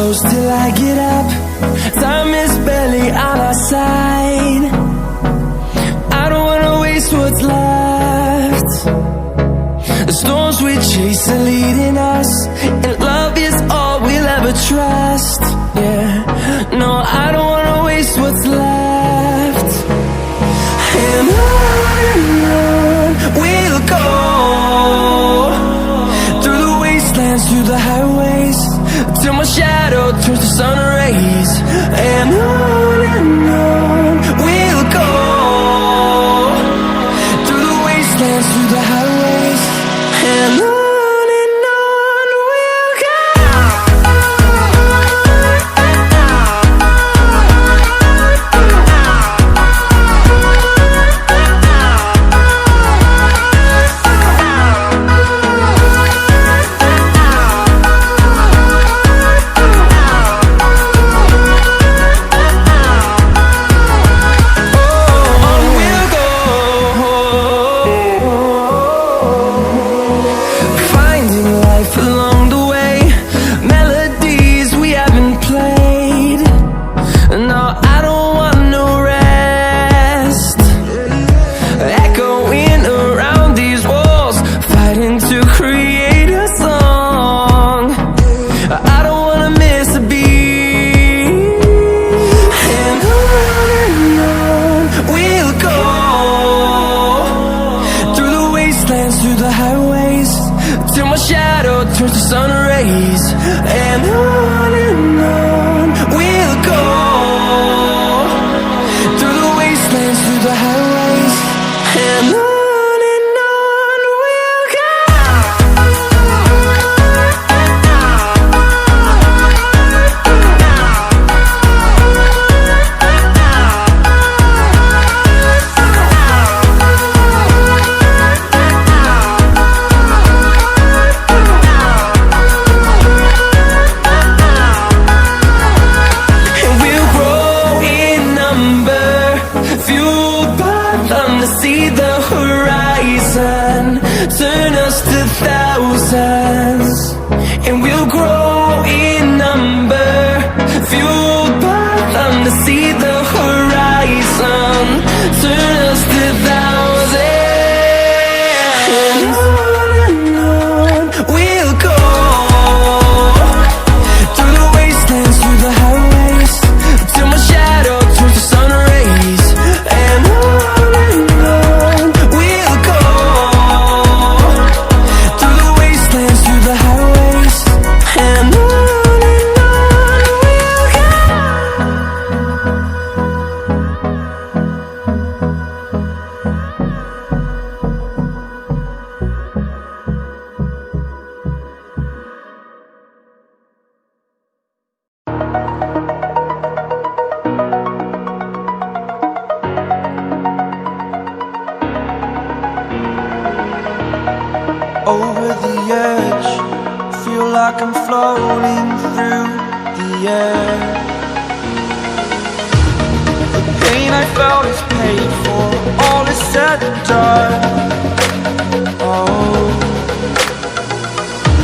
close till I get up. Time is barely on our side. I don't wanna waste what's left. The storms we chase are leading us, and love is all we'll ever trust. Yeah, no, I don't wanna waste what's left. And on we'll go, through the wastelands, through the highways, till my shadow turns to sun rays. And on we'll go, through the wastelands, through the highways, and on we'll go. Turns to sun rays, and on we'll go, through the wastelands, through the highways, and on we'll go. Turn us to thousands, and we'll grow in number, fueled by them to see the horizon. Turn us to thousands, and on we'll go, through the wastelands, through the highways, till my shadow turns to sun rays. And on we'll go, through the wastelands, through the highways, and on we'll go. Over the edge, feel like I'm floating through the air. The pain I felt is paid for, all is said and done. Oh,